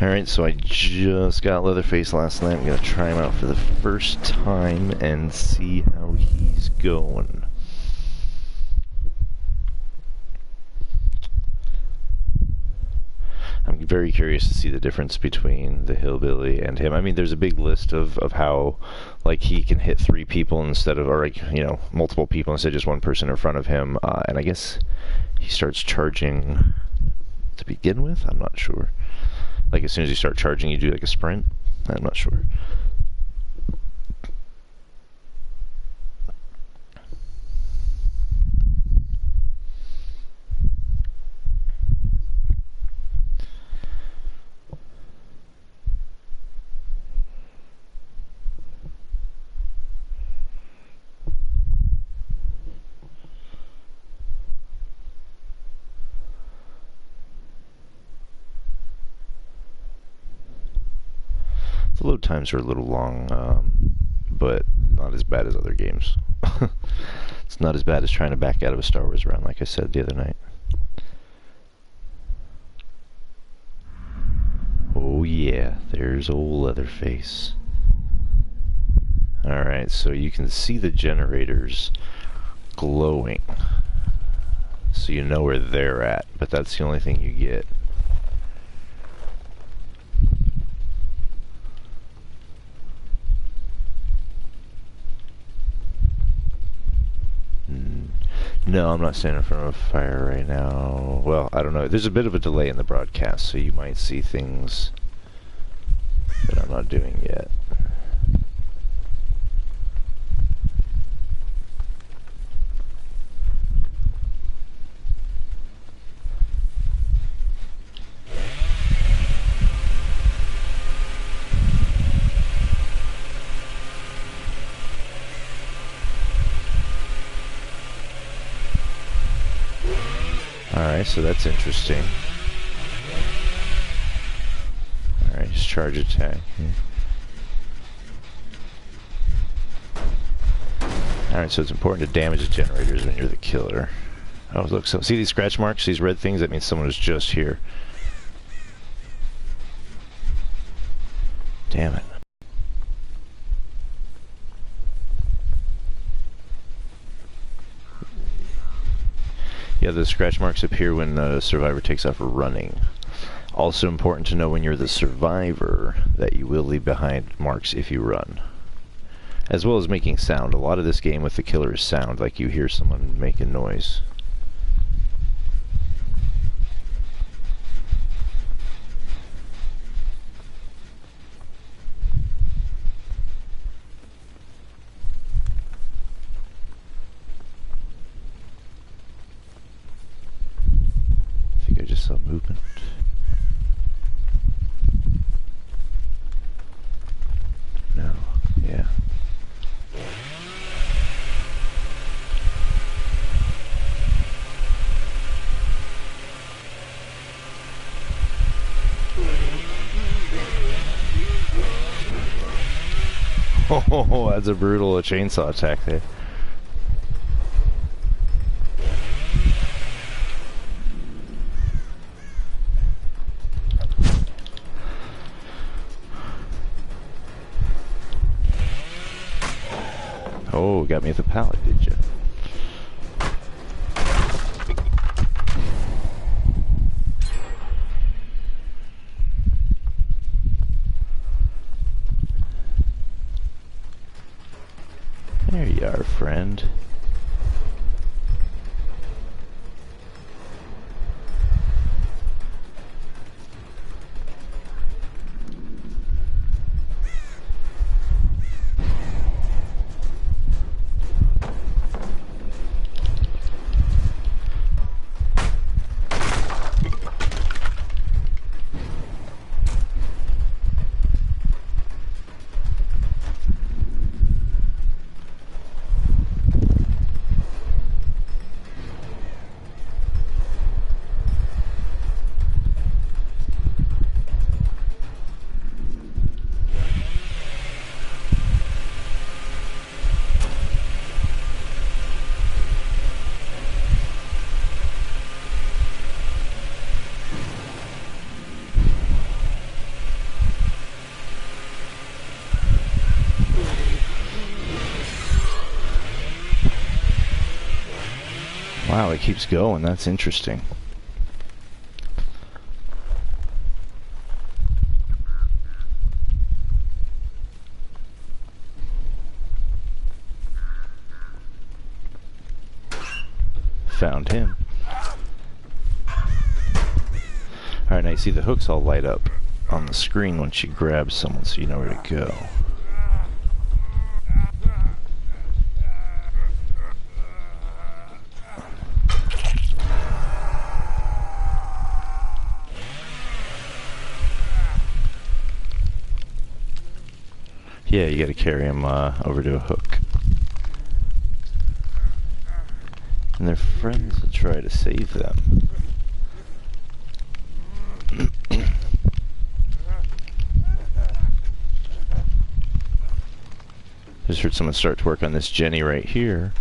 Alright, so I just got Leatherface last night. I'm gonna try him out for the first time and see how he's going. I'm very curious to see the difference between the hillbilly and him. I mean, there's a big list of how, like, he can hit 3 people instead of, or, like, you know, multiple people instead of just one person in front of him. And I guess he starts charging to begin with? I'm not sure. Like, as soon as you start charging, you do, like, a sprint? I'm not sure. The load times are a little long, but not as bad as other games. It's not as bad as trying to back out of a Star Wars run, like I said the other night. Oh yeah, there's old Leatherface. Alright, so you can see the generators glowing, so you know where they're at, but that's the only thing you get. No, I'm not standing in front of a fire right now. Well, I don't know. There's a bit of a delay in the broadcast, so you might see things that I'm not doing yet. Alright, so that's interesting. Alright, just charge attack. Alright, so it's important to damage the generators when you're the killer. Oh, look, so see these scratch marks, these red things? That means someone was just here. Damn it. Yeah, the scratch marks appear when the survivor takes off running. Also important to know when you're the survivor that you will leave behind marks if you run. As well as making sound. A lot of this game with the killer is sound, like you hear someone making noise. I just saw movement. No, yeah. Oh, that's a brutal chainsaw attack there. Oh, got me at the pallet, did you? There you are, friend. Wow, it keeps going. That's interesting. Found him. Alright, now you see the hooks all light up on the screen once you grab someone, so you know where to go. Yeah, you gotta carry him over to a hook. And their friends will try to save them. Just heard someone start to work on this Jenny right here.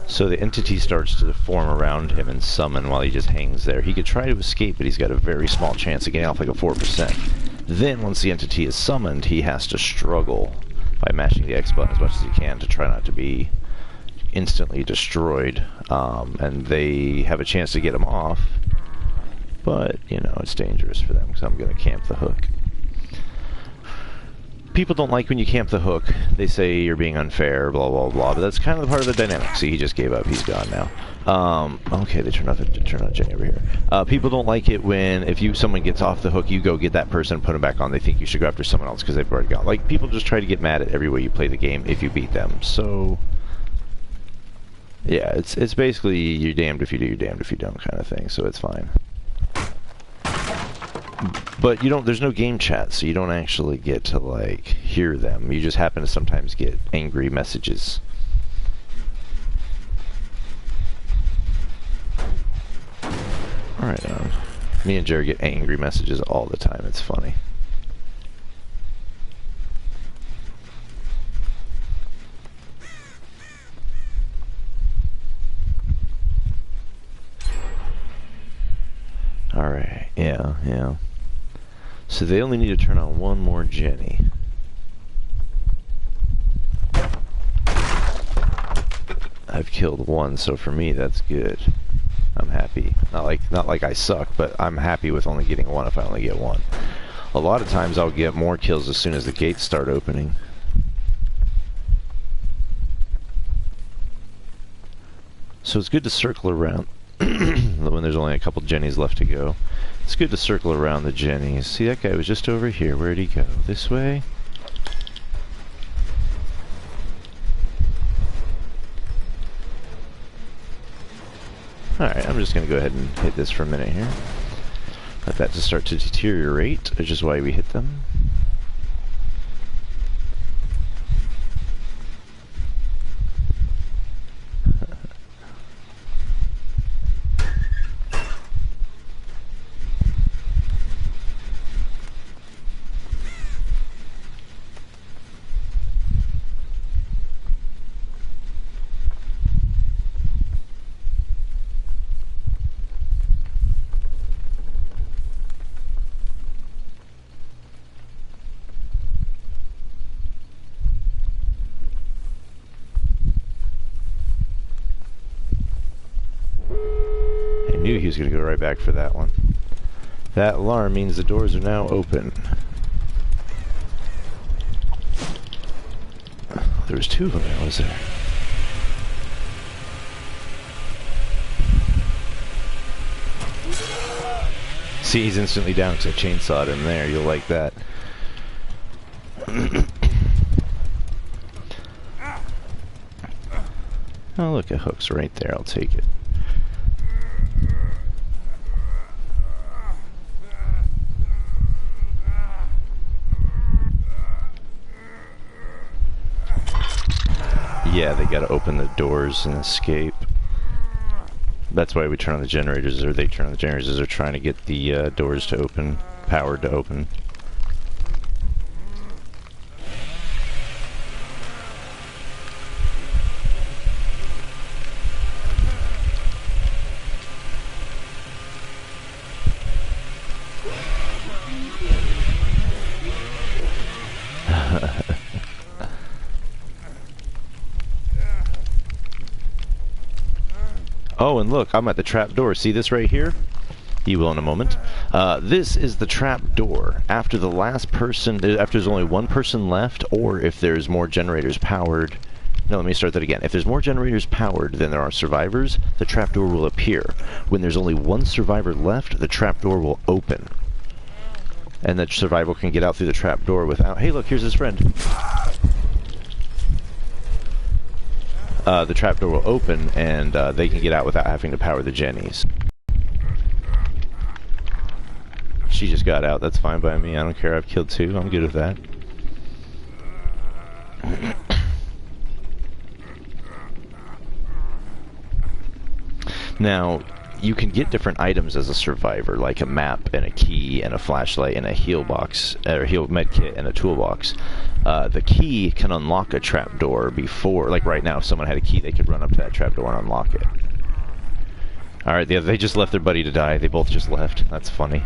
So the entity starts to form around him and summon while he just hangs there. He could try to escape, but he's got a very small chance of getting off, like a 4%. Then, once the entity is summoned, he has to struggle by mashing the X button as much as he can to try not to be instantly destroyed. And they have a chance to get him off, but, you know, it's dangerous for them, because I'm going to camp the hook. People don't like when you camp the hook. They say you're being unfair, blah, blah, blah, but that's kind of part of the dynamic. See, he just gave up. He's gone now. Okay, they turn on Jenny over here. People don't like it when, if someone gets off the hook, you go get that person and put them back on. They think you should go after someone else because they've already gone. Like, people just try to get mad at every way you play the game if you beat them. So, yeah, it's basically you're damned if you do, you're damned if you don't kind of thing, so it's fine. But you don't, there's no game chat, so you don't actually get to, like, hear them. You just happen to sometimes get angry messages. Alright, me and Jerry get angry messages all the time. It's funny. Alright, yeah. So they only need to turn on one more Jenny. I've killed one, so for me that's good. I'm happy. Not like I suck, but I'm happy with only getting one if I only get one. A lot of times I'll get more kills as soon as the gates start opening. So it's good to circle around when there's only a couple Jennies left to go. It's good to circle around the Jennies. See, that guy was just over here. Where'd he go? This way? Alright, I'm just going to go ahead and hit this for a minute here. Let that just start to deteriorate, which is why we hit them. Knew he was going to go right back for that one. That alarm means the doors are now open. There was two of them now, was there? See, he's instantly down because I chainsawed him there. You'll like that. Oh, look, a hook's right there. I'll take it. Yeah, they gotta open the doors and escape. That's why we turn on the generators, or they turn on the generators, they're trying to get the doors to open, powered to open. Oh, and look, I'm at the trap door. See this right here? You will in a moment. This is the trap door. After the last person, after there's only one person left, or if there's more generators powered. No, let me start that again. If there's more generators powered than there are survivors, the trap door will appear. When there's only one survivor left, the trap door will open. And the survivor can get out through the trap door without... Hey, look, here's his friend. The trapdoor will open, and they can get out without having to power the jennies. She just got out. That's fine by me. I don't care. I've killed 2. I'm good with that. Now, you can get different items as a survivor, like a map and a key and a flashlight and a heal box, or heal med kit and a toolbox. The key can unlock a trapdoor before, like right now, if someone had a key, they could run up to that trapdoor and unlock it. Alright, they just left their buddy to die. They both just left. That's funny.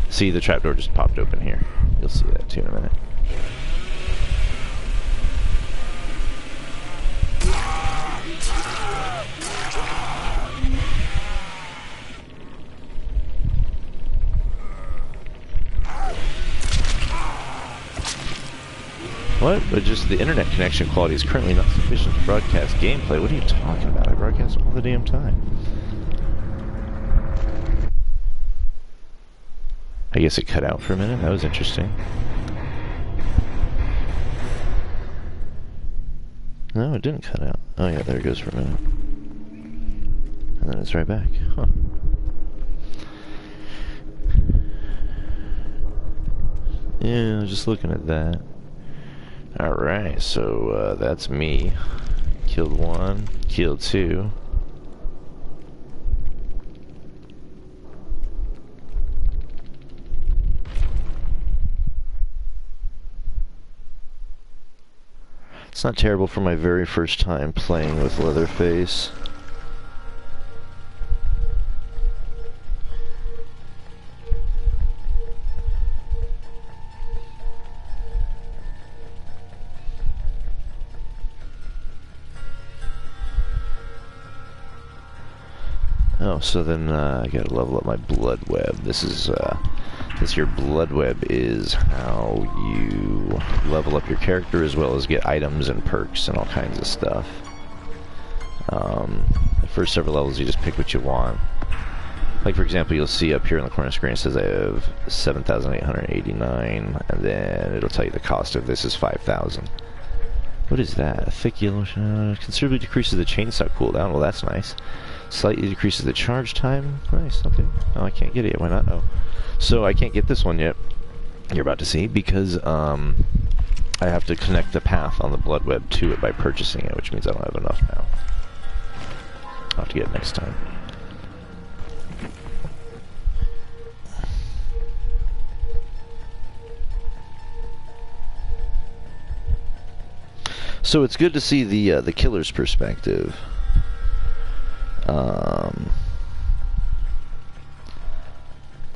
See, the trapdoor just popped open here. You'll see that too in a minute. What? But just the internet connection quality is currently not sufficient to broadcast gameplay. What are you talking about? I broadcast all the damn time. I guess it cut out for a minute. That was interesting. No, it didn't cut out. Oh yeah, there it goes for a minute. And then it's right back. Huh. Yeah, just looking at that. Alright, so that's me. Killed 1, killed 2. It's not terrible for my very first time playing with Leatherface. Oh, so then I gotta level up my blood web. This here blood web is how you level up your character as well as get items and perks and all kinds of stuff. The first several levels you just pick what you want. Like for example, you'll see up here in the corner screen it says I have 7,889, and then it'll tell you the cost of this is 5,000. What is that? A thick yellow considerably decreases the chainsaw cooldown. Well, that's nice. Slightly decreases the charge time. Nice, okay. Oh, I can't get it yet. Why not? Oh. So I can't get this one yet. You're about to see, because I have to connect the path on the blood web to it by purchasing it, which means I don't have enough now. I'll have to get it next time. So it's good to see the killer's perspective.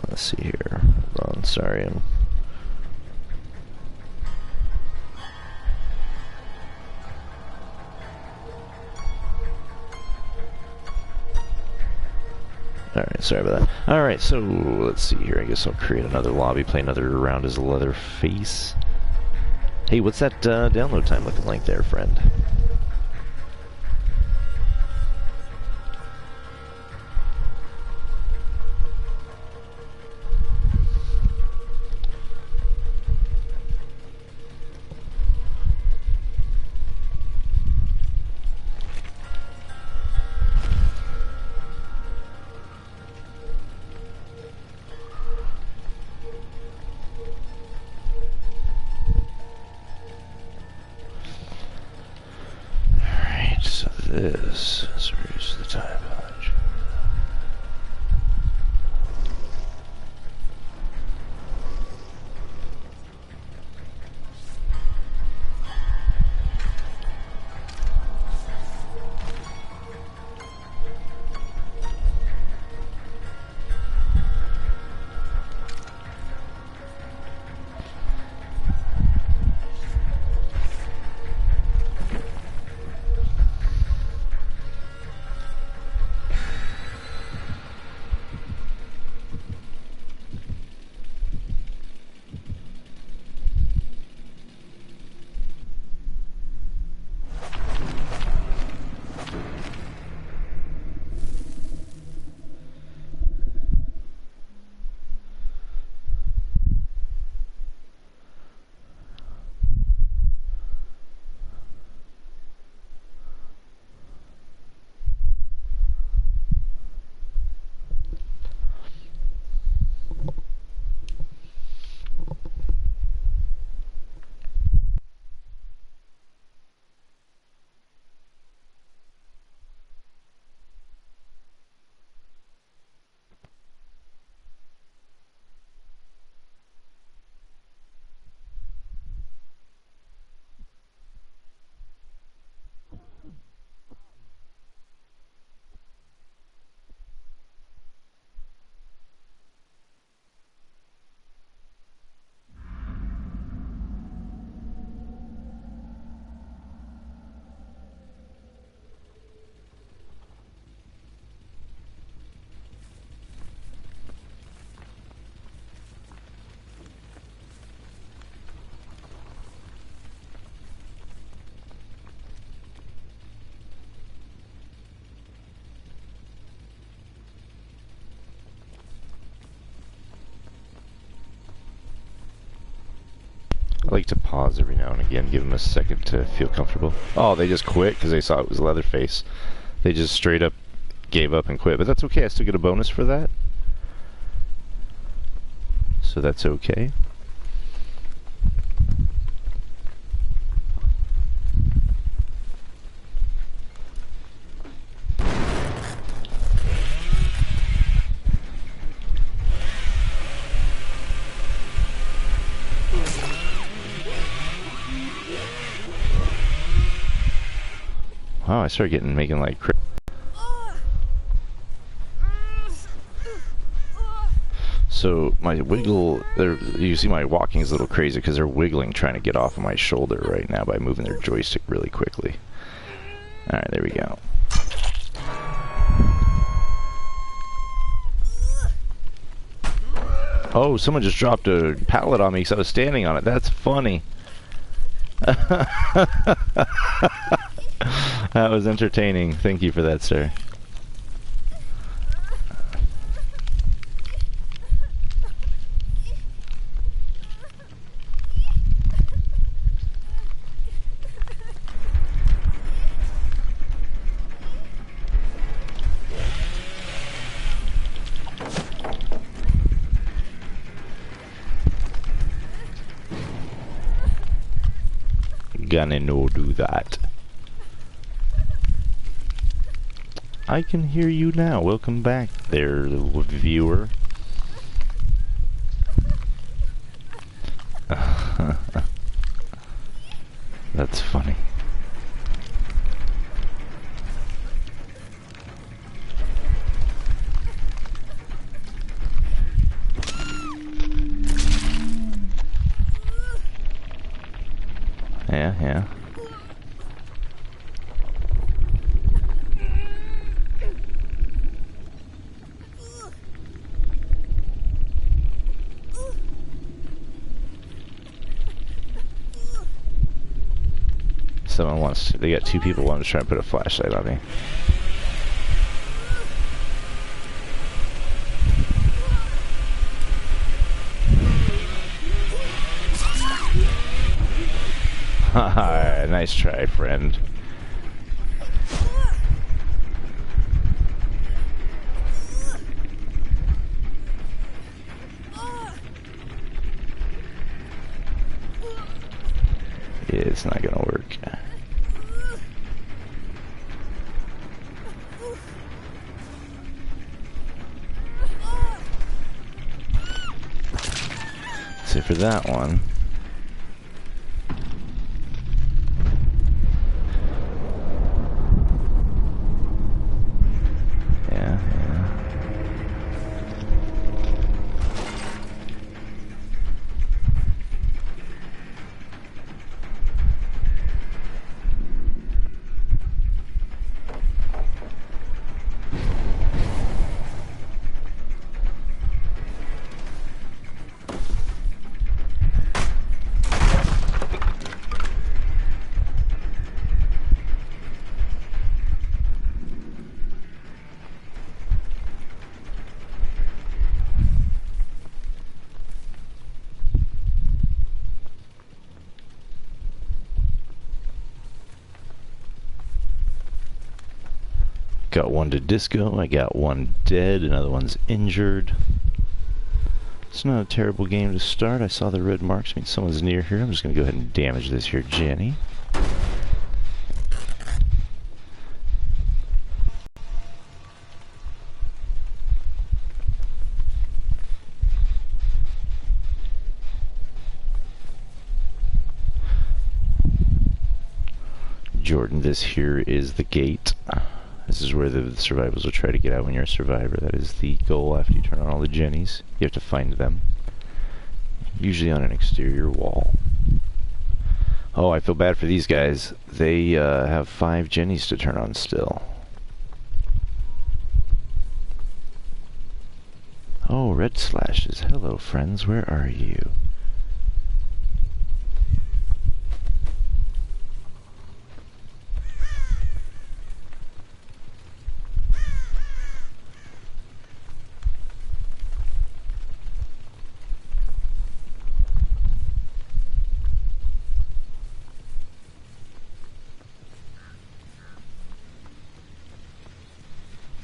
Let's see here. Hold on, sorry. Alright, sorry about that. Alright, so let's see here. I guess I'll create another lobby, play another round as Leatherface. Hey, what's that download time looking like there, friend? this. Let's reduce the time. I like to pause every now and again, give them a second to feel comfortable. Oh, they just quit because they saw it was Leatherface. They just straight up gave up and quit, but that's okay. I still get a bonus for that. So that's okay. Wow, I started making like so my wiggle there, you see my walking is a little crazy because they're wiggling trying to get off of my shoulder right now by moving their joystick really quickly. Alright, there we go. Oh, someone just dropped a pallet on me because I was standing on it. That's funny. That was entertaining. Thank you for that, sir. Gonna no do that. I can hear you now. Welcome back there, viewer. That's funny. Yeah. Someone wants to, they got two people wanting to try and put a flashlight on me. Haha, nice try, friend. Yeah, it's not gonna work. So for that one, yeah. Got one to disco, I got one dead, another one's injured. It's not a terrible game to start. I saw the red marks, means someone's near here. I'm just going to go ahead and damage this here Jenny. Jordan, this here is the gate. This is where the survivors will try to get out when you're a survivor. That is the goal after you turn on all the jennies. You have to find them. Usually on an exterior wall. Oh, I feel bad for these guys. They have 5 jennies to turn on still. Oh, red slashes. Hello, friends. Where are you?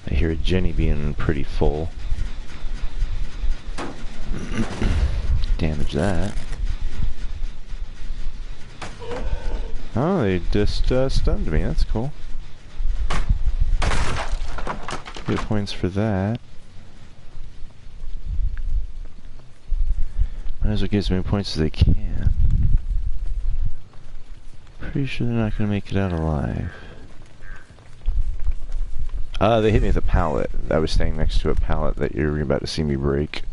I hear Jenny being pretty full. Damage that. Oh, they just stunned me. That's cool. Good points for that. Might as well get as many points as they can. Pretty sure they're not going to make it out alive. They hit me with a pallet. I was staying next to a pallet that you're about to see me break.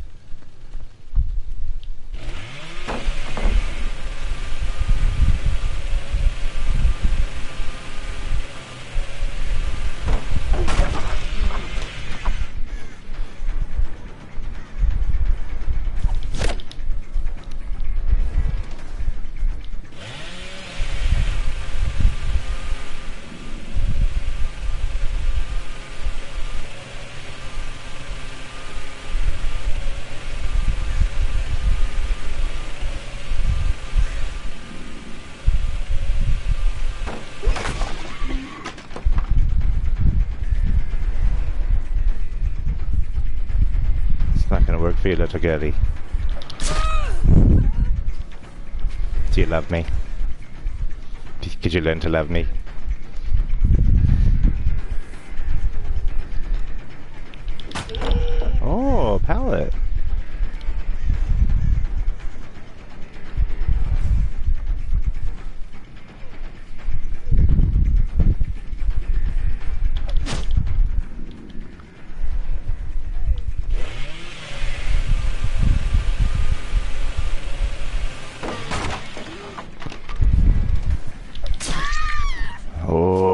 Not gonna work for you, little girlie. Do you love me? Could you learn to love me? Oh, a pallet.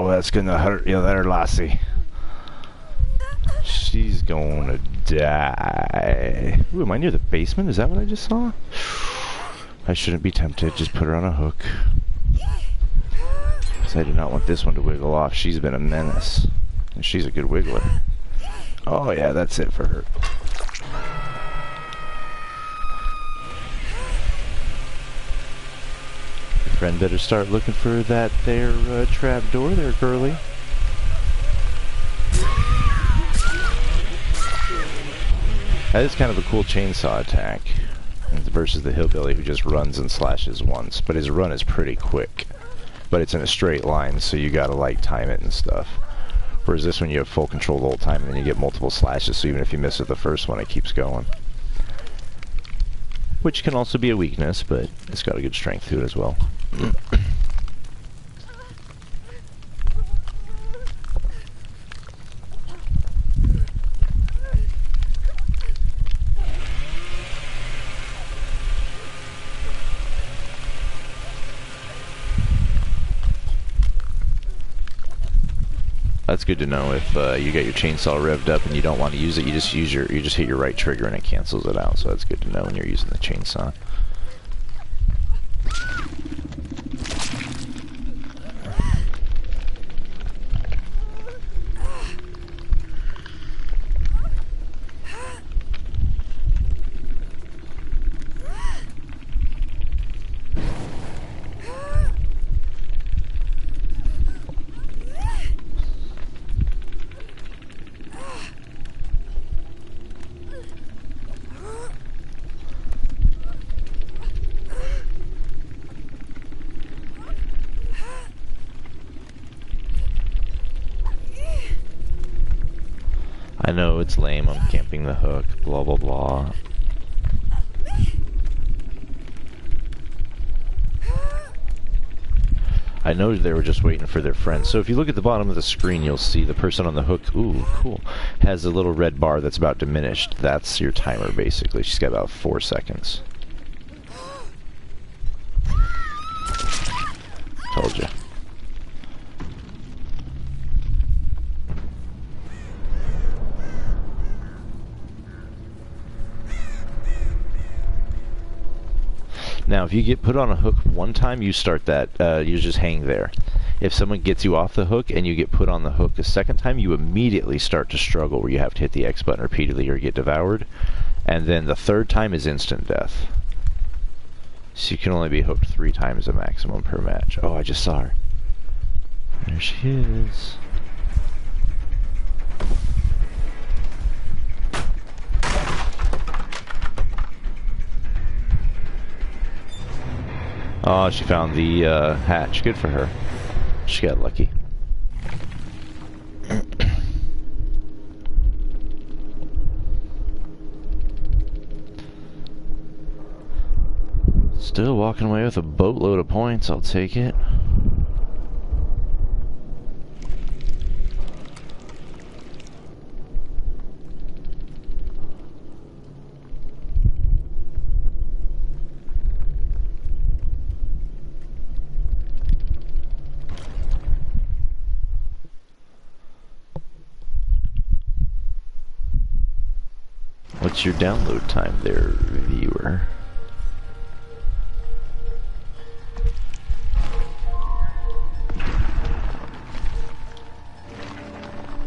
That's gonna hurt you there, Lassie. She's gonna die. Ooh, am I near the basement? Is that what I just saw? I shouldn't be tempted. Just put her on a hook. Because I do not want this one to wiggle off. She's been a menace. And she's a good wiggler. Oh yeah, that's it for her. Friend better start looking for that there trap door there, girly. That is kind of a cool chainsaw attack versus the hillbilly who just runs and slashes once, but his run is pretty quick. But it's in a straight line, so you gotta like time it and stuff. Whereas this one you have full control the whole time and then you get multiple slashes, so even if you miss it the first one, it keeps going. which can also be a weakness, but it's got a good strength to it as well. That's good to know. If you got your chainsaw revved up and you don't want to use it, you just hit your right trigger and it cancels it out. So that's good to know when you're using the chainsaw. I know, it's lame, I'm camping the hook, blah blah blah. I know they were just waiting for their friends. So if you look at the bottom of the screen, you'll see the person on the hook, ooh, cool, has a little red bar that's about diminished. That's your timer, basically. She's got about 4 seconds. Told you. Now, if you get put on a hook one time, you start that, you just hang there. If someone gets you off the hook and you get put on the hook a second time, you immediately start to struggle where you have to hit the X button repeatedly or get devoured. And then the third time is instant death. So you can only be hooked 3 times a maximum per match. Oh, I just saw her. There she is. Oh, she found the hatch. Good for her. She got lucky. Still walking away with a boatload of points. I'll take it. What's your download time there, viewer?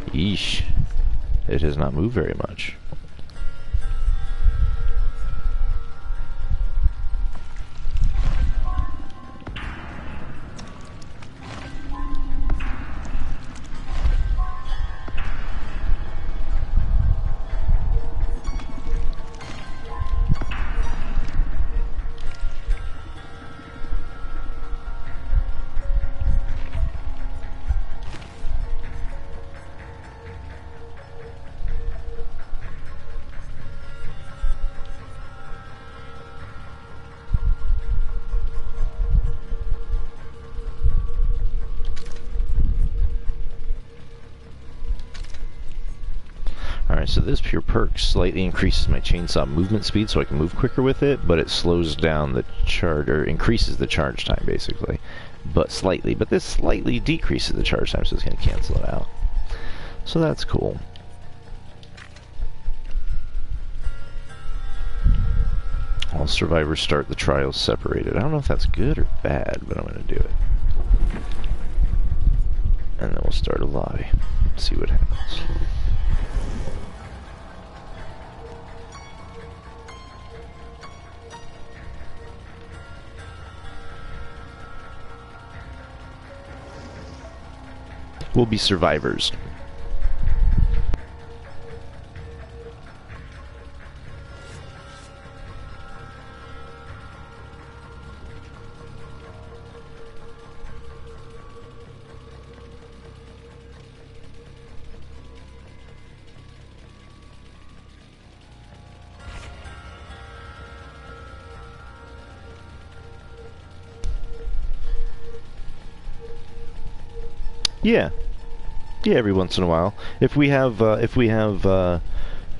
Yeesh. It has not moved very much. Alright, so this pure perk slightly increases my chainsaw movement speed so I can move quicker with it, but it slows down the charge, or increases the charge time basically, but slightly. But this slightly decreases the charge time, so it's going to cancel it out. So that's cool. All survivors start the trials separated. I don't know if that's good or bad, but I'm going to do it. And then we'll start a lobby. See what happens. We'll be survivors. Yeah. Yeah, every once in a while. If we have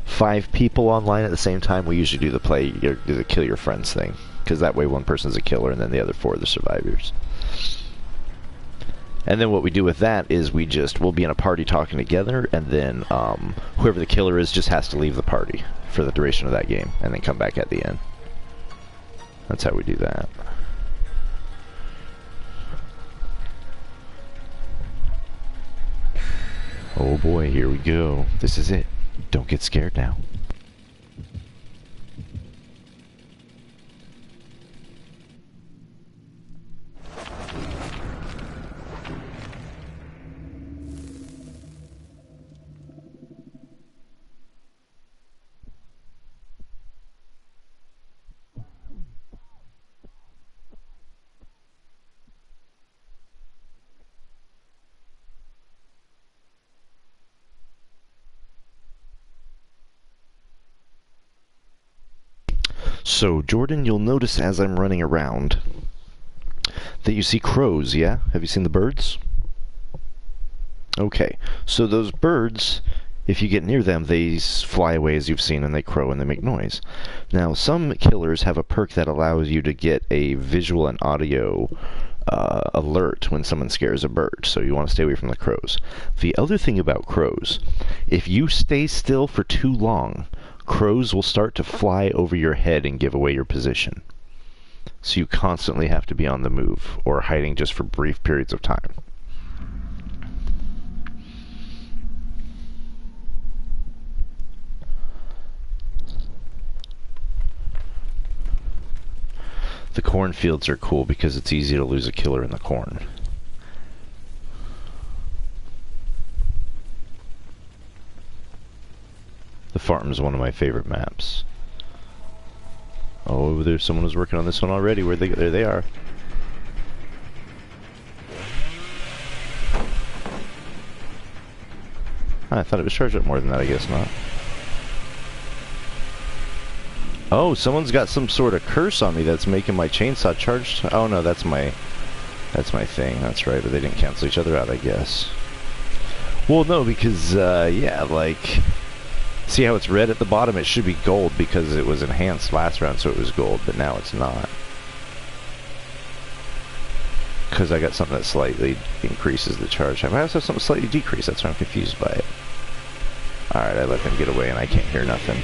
5 people online at the same time, we usually do the kill your friends thing, because that way one person's a killer and then the other 4 are the survivors. And then what we do with that is we'll be in a party talking together, and then whoever the killer is just has to leave the party for the duration of that game, and then come back at the end. That's how we do that. Oh boy, here we go. This is it. Don't get scared now. So, Jordan, you'll notice as I'm running around that you see crows, yeah? Have you seen the birds? Okay, so those birds, if you get near them, they fly away as you've seen, and they crow and they make noise. Now, some killers have a perk that allows you to get a visual and audio alert when someone scares a bird, so you want to stay away from the crows. The other thing about crows, if you stay still for too long, crows will start to fly over your head and give away your position. So you constantly have to be on the move, or hiding just for brief periods of time. The cornfields are cool because it's easy to lose a killer in the corn. The farm's one of my favorite maps. Oh, there's someone who's working on this one already. There they are. I thought it was charged up more than that, I guess not. Oh, someone's got some sort of curse on me that's making my chainsaw charged. Oh no, that's my thing. That's right, but they didn't cancel each other out, I guess. Well, no, because, yeah, like, see how it's red at the bottom? It should be gold because it was enhanced last round, so it was gold, but now it's not. Because I got something that slightly increases the charge time. I also have something slightly decreased, that's why I'm confused by it. Alright, I let them get away and I can't hear nothing.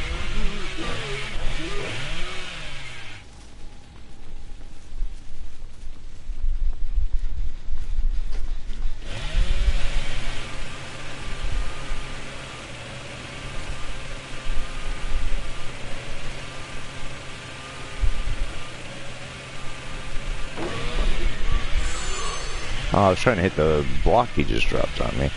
Oh, I was trying to hit the block he just dropped on me.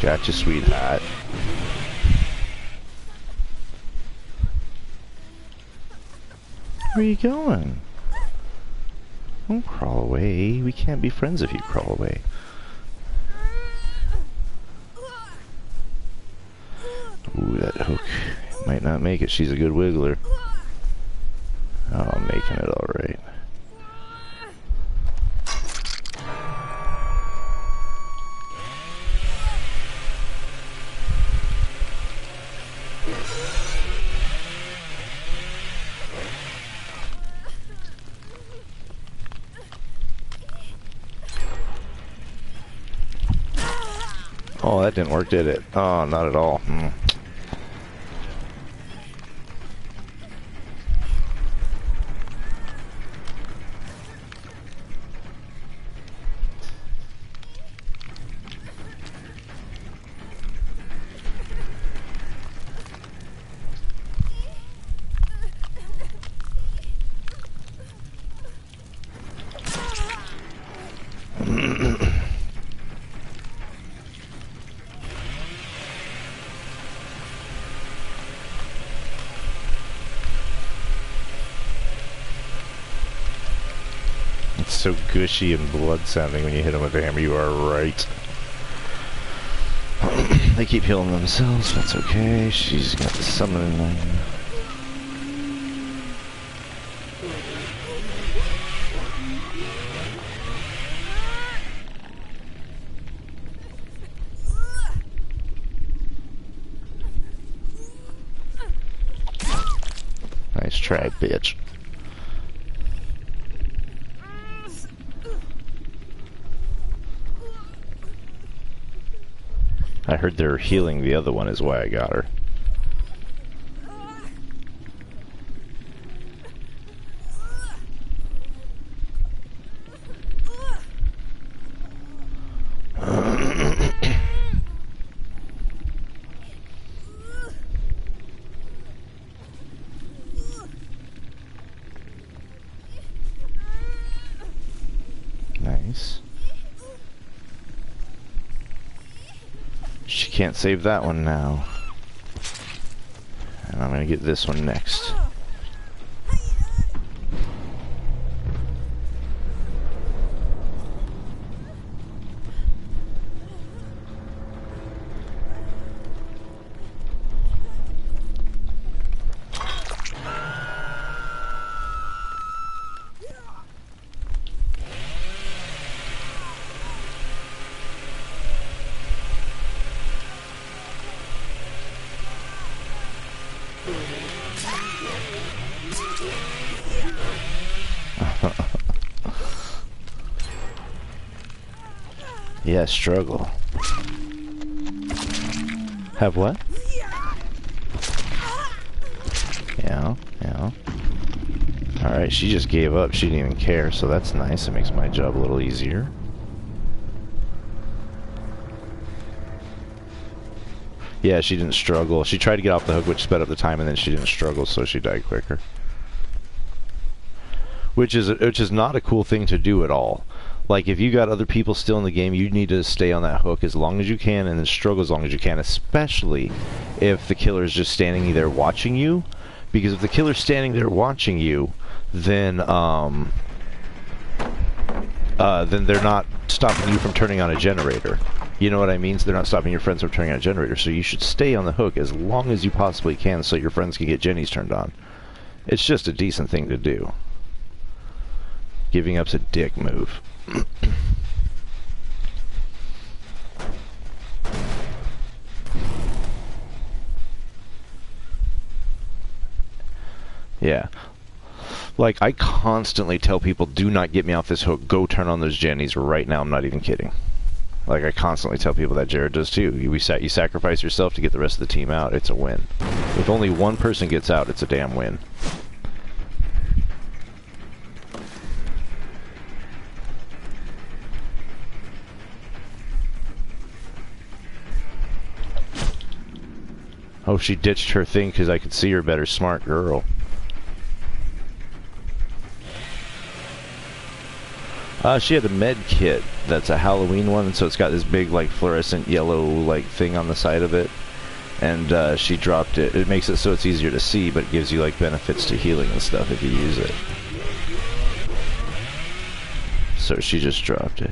Gotcha, sweetheart. Where are you going? Don't crawl away. We can't be friends if you crawl away. Ooh, that hook might not make it. She's a good wiggler. Oh, I'm making it alright. Oh, that didn't work, did it? Oh, not at all. so gushy and blood sounding when you hit them with the hammer. You are right. They keep healing themselves. That's okay. She's got the summoning line. Nice try, bitch. I heard they're healing the other one is why I got her. Nice. She can't save that one now. And I'm gonna get this one next. Yeah, struggle. Have what? Yeah, yeah. Alright, she just gave up. She didn't even care, so that's nice. It makes my job a little easier. Yeah, she didn't struggle. She tried to get off the hook, which sped up the time, and then she didn't struggle, so she died quicker. Which is not a cool thing to do at all. Like, if you got other people still in the game, you need to stay on that hook as long as you can and then struggle as long as you can, especially if the killer is just standing there watching you. Because if the killer's standing there watching you, then they're not stopping you from turning on a generator. You know what I mean? So they're not stopping your friends from turning on a generator. So you should stay on the hook as long as you possibly can so your friends can get Jennies turned on. It's just a decent thing to do. Giving up's a dick move. Yeah. Like, I constantly tell people, do not get me off this hook. Go turn on those Jennies right now. I'm not even kidding. Like, I constantly tell people that. Jared does too. You sacrifice yourself to get the rest of the team out. It's a win. If only one person gets out, it's a damn win. Oh, she ditched her thing because I could see her better. Smart girl. She had a med kit that's a Halloween one, so it's got this big, like, fluorescent yellow, like, thing on the side of it. And she dropped it. It makes it so it's easier to see, but it gives you, like, benefits to healing and stuff if you use it. So she just dropped it.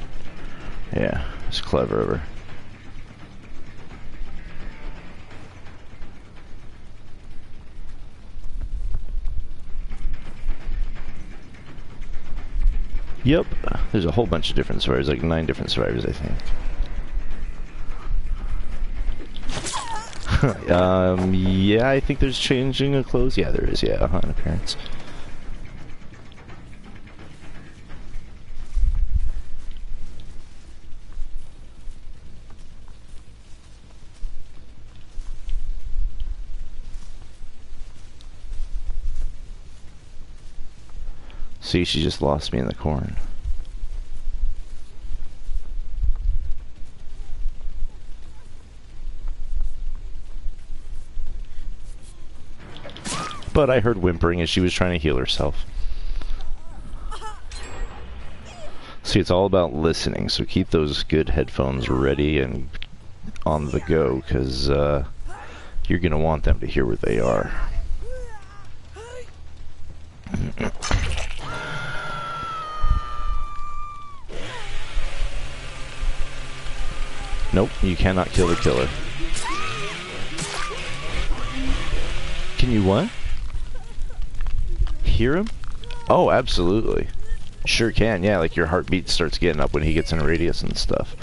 Yeah, it's clever of her. Yep, there's a whole bunch of different survivors, like 9 different survivors, I think. Yeah, I think there's changing of clothes. Yeah, there is, yeah, an appearance. See, she just lost me in the corn. But I heard whimpering as she was trying to heal herself. See, it's all about listening, so keep those good headphones ready and on the go, because you're going to want them to hear where they are. Nope, you cannot kill the killer. Can you what? Hear him? Oh, absolutely. Sure can, yeah, like your heartbeat starts getting up when he gets in a radius and stuff.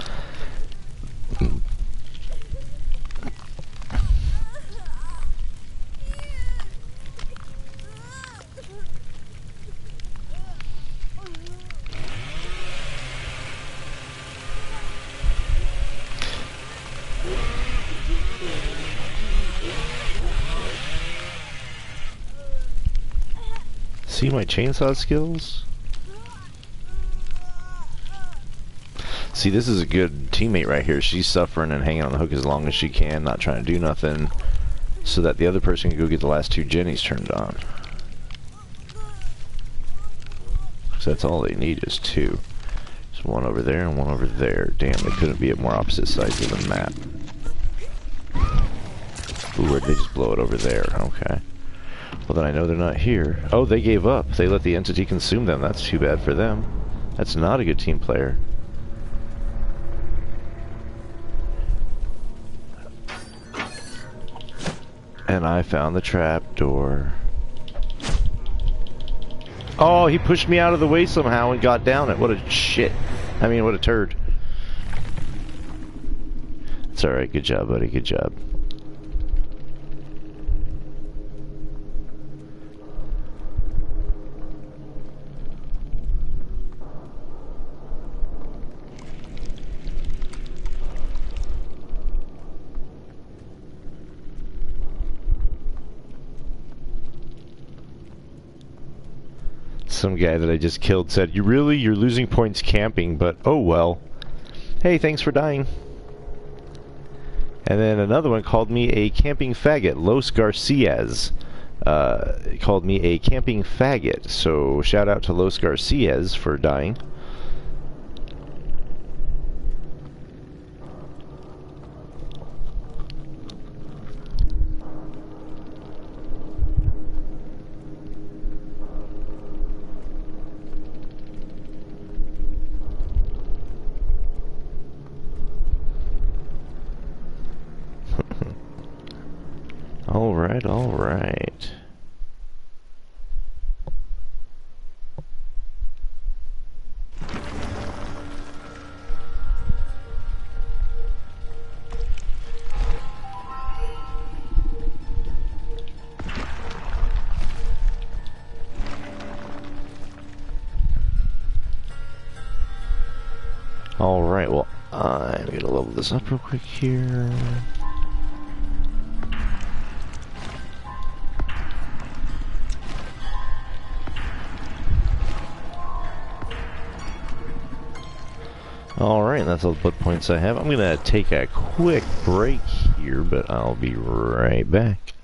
See my chainsaw skills? See, this is a good teammate right here. She's suffering and hanging on the hook as long as she can, not trying to do nothing, so that the other person can go get the last 2 Jennies turned on. So that's all they need is 2. There's one over there and one over there. Damn, they couldn't be at more opposite sides of the map. Ooh, where'd they just blow it over there? Okay. Well, then I know they're not here. Oh, they gave up. They let the entity consume them. That's too bad for them. That's not a good team player. And I found the trap door. Oh, he pushed me out of the way somehow and got down it. What a shit. I mean, what a turd. It's alright. Good job, buddy. Good job. Some guy that I just killed said, you're losing points camping, but oh well. Hey, thanks for dying. And then another one called me a camping faggot, Los Garcias. Called me a camping faggot, so shout out to Los Garcias for dying. Alright, alright. Alright, well, I'm gonna level this up real quick here. Alright, that's all the blood points I have. I'm gonna take a quick break here, but I'll be right back.